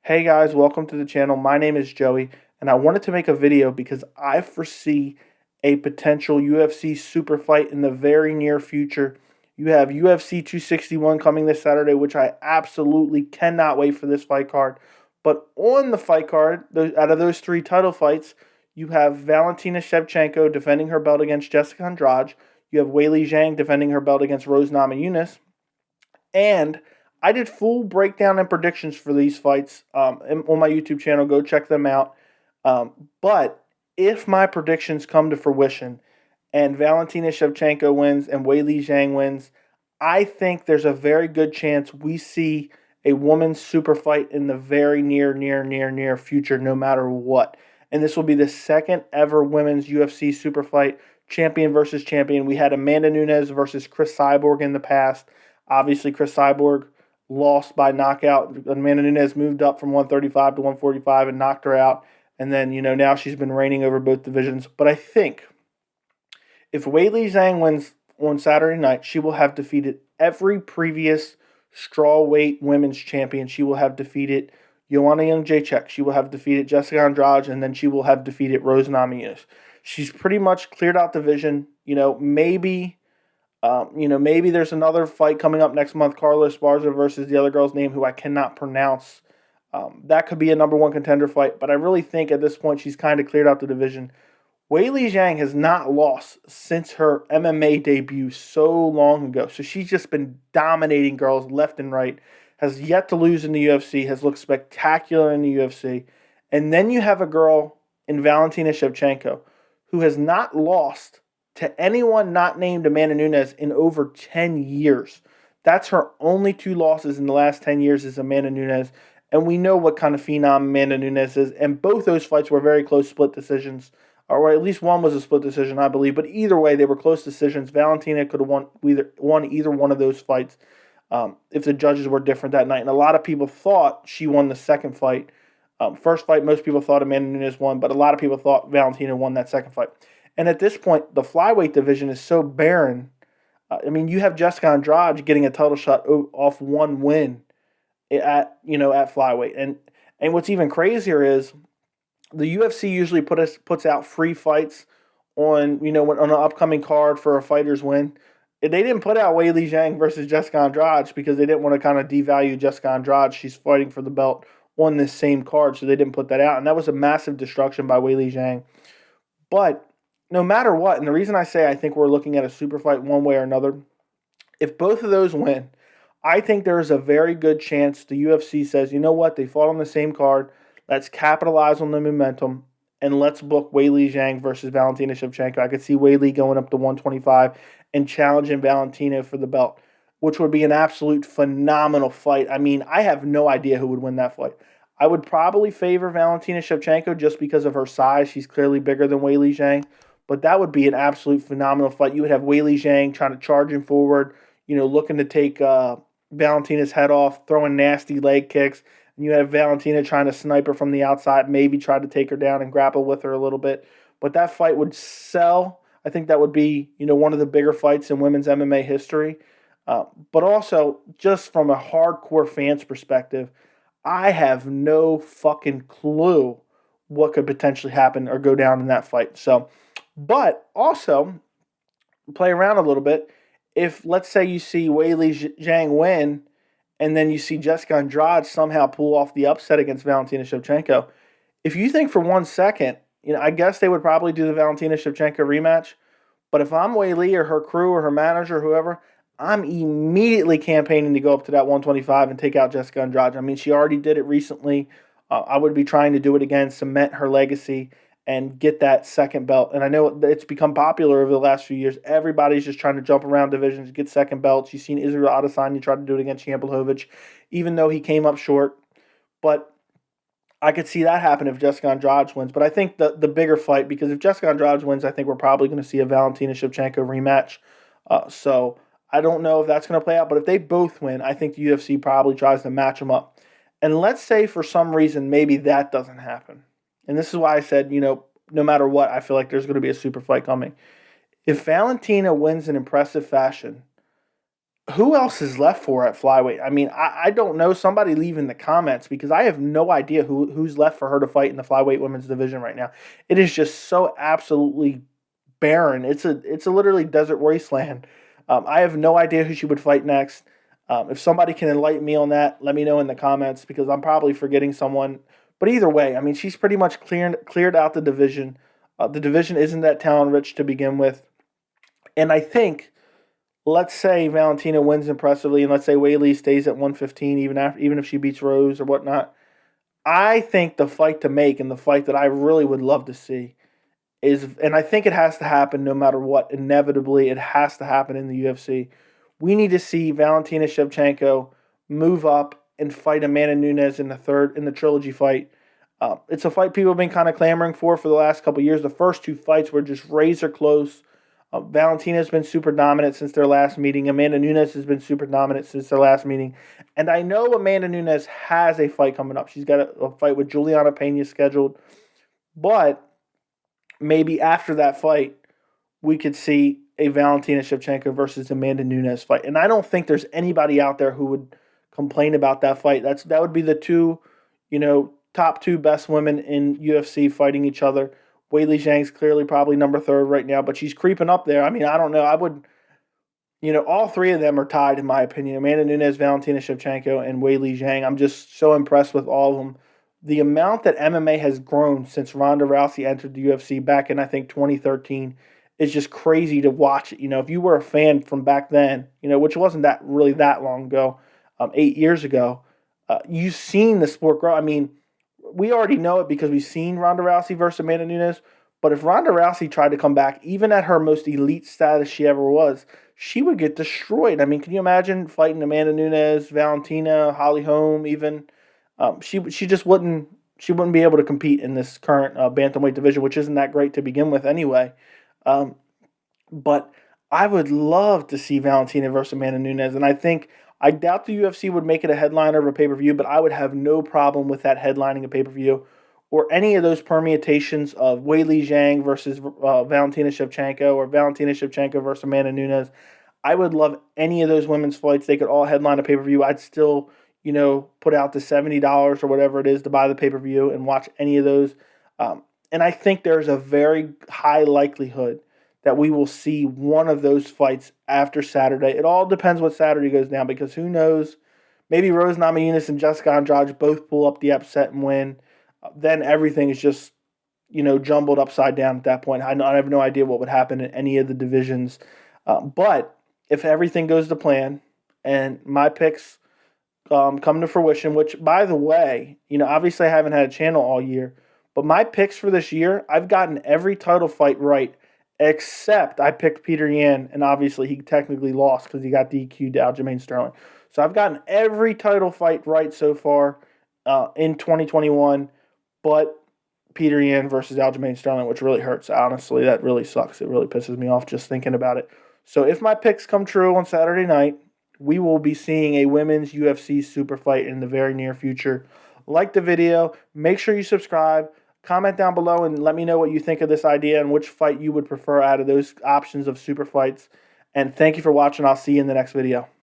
Hey guys, welcome to the channel. My name is Joey, and I wanted to make a video because I foresee a potential UFC super fight in the very near future. You have UFC 261 coming this Saturday, which I absolutely cannot wait for this fight card. But on the fight card, out of those three title fights, you have Valentina Shevchenko defending her belt against Jessica Andrade. You have Weili Zhang defending her belt against Rose Namajunas. And I did full breakdown and predictions for these fights on my YouTube channel. Go check them out. But if my predictions come to fruition and Valentina Shevchenko wins and Weili Zhang wins, I think there's a very good chance we see a women's super fight in the very near future, no matter what. And this will be the second ever women's UFC super fight, champion versus champion. We had Amanda Nunes versus Chris Cyborg in the past. Obviously, Chris Cyborg lost by knockout. Amanda Nunes moved up from 135 to 145 and knocked her out. And then, now she's been reigning over both divisions. But I think if Weili Zhang wins on Saturday night, she will have defeated every previous strawweight women's champion. She will have defeated Joanna Jędrzejczyk. She will have defeated Jessica Andrade, and then she will have defeated Rose Namajunas. She's pretty much cleared out division. Maybe there's another fight coming up next month, Carla Esparza versus the other girl's name, who I cannot pronounce. That could be a number one contender fight, but I really think at this point she's kind of cleared out the division. Weili Zhang has not lost since her MMA debut so long ago, so she's just been dominating girls left and right, has yet to lose in the UFC, has looked spectacular in the UFC. And then you have a girl in Valentina Shevchenko who has not lost to anyone not named Amanda Nunes in over 10 years. That's her only two losses in the last 10 years is Amanda Nunes. And we know what kind of phenom Amanda Nunes is. And both those fights were very close split decisions. Or at least one was a split decision, I believe. But either way, they were close decisions. Valentina could have won either one of those fights if the judges were different that night. And a lot of people thought she won the second fight. First fight, most people thought Amanda Nunes won. But a lot of people thought Valentina won that second fight. And at this point, the flyweight division is so barren. You have Jessica Andrade getting a title shot off one win at flyweight. And what's even crazier is the UFC usually puts out free fights on an upcoming card for a fighter's win. They didn't put out Weili Zhang versus Jessica Andrade because they didn't want to kind of devalue Jessica Andrade. She's fighting for the belt on this same card, so they didn't put that out. And that was a massive destruction by Weili Zhang. But no matter what, and the reason I say I think we're looking at a super fight one way or another, if both of those win, I think there's a very good chance the UFC says, you know what, they fought on the same card, let's capitalize on the momentum, and let's book Weili Zhang versus Valentina Shevchenko. I could see Weili going up to 125 and challenging Valentina for the belt, which would be an absolute phenomenal fight. I have no idea who would win that fight. I would probably favor Valentina Shevchenko just because of her size. She's clearly bigger than Weili Zhang. But that would be an absolute phenomenal fight. You would have Weili Zhang trying to charge him forward, looking to take Valentina's head off, throwing nasty leg kicks. And you have Valentina trying to snipe her from the outside, maybe try to take her down and grapple with her a little bit. But that fight would sell. I think that would be, one of the bigger fights in women's MMA history. But also, just from a hardcore fan's perspective, I have no fucking clue what could potentially happen or go down in that fight. But also, play around a little bit. If, let's say, you see Weili Zhang win, and then you see Jessica Andrade somehow pull off the upset against Valentina Shevchenko, if you think for 1 second, I guess they would probably do the Valentina Shevchenko rematch. But if I'm Weili or her crew or her manager or whoever, I'm immediately campaigning to go up to that 125 and take out Jessica Andrade. She already did it recently. I would be trying to do it again, cement her legacy, and get that second belt. And I know it's become popular over the last few years. Everybody's just trying to jump around divisions, get second belts. You've seen Israel Adesanya try to do it against Jan Blachowicz, even though he came up short. But I could see that happen if Jessica Andrade wins. But I think the bigger fight, because if Jessica Andrade wins, I think we're probably going to see a Valentina Shevchenko rematch. So I don't know if that's going to play out. But if they both win, I think the UFC probably tries to match them up. And let's say for some reason maybe that doesn't happen. And this is why I said, no matter what, I feel like there's going to be a super fight coming. If Valentina wins in impressive fashion, who else is left for at flyweight? I mean, I don't know. Somebody leave in the comments because I have no idea who's left for her to fight in the flyweight women's division right now. It is just so absolutely barren. It's a literally desert wasteland. I have no idea who she would fight next. If somebody can enlighten me on that, let me know in the comments because I'm probably forgetting someone. But either way, I mean, she's pretty much cleared out the division. The division isn't that talent rich to begin with, and I think, let's say Valentina wins impressively, and let's say Weili stays at 115 even if she beats Rose or whatnot. I think the fight to make and the fight that I really would love to see is, and I think it has to happen no matter what. Inevitably, it has to happen in the UFC. We need to see Valentina Shevchenko move up and fight Amanda Nunes in the trilogy fight. It's a fight people have been kind of clamoring for the last couple of years. The first two fights were just razor close. Valentina has been super dominant since their last meeting. Amanda Nunes has been super dominant since their last meeting. And I know Amanda Nunes has a fight coming up. She's got a fight with Juliana Pena scheduled. But maybe after that fight, we could see a Valentina Shevchenko versus Amanda Nunes fight. And I don't think there's anybody out there who would complain about that fight. That would be the two, top two best women in UFC fighting each other. Weili Zhang's clearly probably number third right now, but she's creeping up there. I mean, I don't know. I would, all three of them are tied in my opinion. Amanda Nunes, Valentina Shevchenko, and Weili Zhang. I'm just so impressed with all of them. The amount that MMA has grown since Ronda Rousey entered the UFC back in, I think, 2013 is just crazy to watch. If you were a fan from back then, which wasn't that long ago, 8 years ago, you've seen the sport grow. I mean, we already know it because we've seen Ronda Rousey versus Amanda Nunes. But if Ronda Rousey tried to come back, even at her most elite status she ever was, she would get destroyed. I mean, can you imagine fighting Amanda Nunes, Valentina, Holly Holm, even? She just wouldn't be able to compete in this current bantamweight division, which isn't that great to begin with anyway. But I would love to see Valentina versus Amanda Nunes, and I doubt the UFC would make it a headliner of a pay-per-view, but I would have no problem with that headlining a pay-per-view or any of those permutations of Weili Zhang versus Valentina Shevchenko or Valentina Shevchenko versus Amanda Nunes. I would love any of those women's fights. They could all headline a pay-per-view. I'd still, put out the $70 or whatever it is to buy the pay-per-view and watch any of those. And I think there's a very high likelihood that we will see one of those fights after Saturday. It all depends what Saturday goes down because who knows? Maybe Rose Namajunas and Jessica Andrade both pull up the upset and win. Then everything is just, jumbled upside down at that point. I have no idea what would happen in any of the divisions. But if everything goes to plan and my picks come to fruition, which, by the way, obviously I haven't had a channel all year, but my picks for this year, I've gotten every title fight right, except I picked Peter Yan, and obviously he technically lost because he got DQ'd to Aljamain Sterling. So I've gotten every title fight right so far in 2021, but Peter Yan versus Aljamain Sterling, which really hurts, honestly. That really sucks. It really pisses me off just thinking about it. So if my picks come true on Saturday night, we will be seeing a women's UFC super fight in the very near future. Like the video, make sure you subscribe, comment down below, and let me know what you think of this idea and which fight you would prefer out of those options of super fights. And thank you for watching. I'll see you in the next video.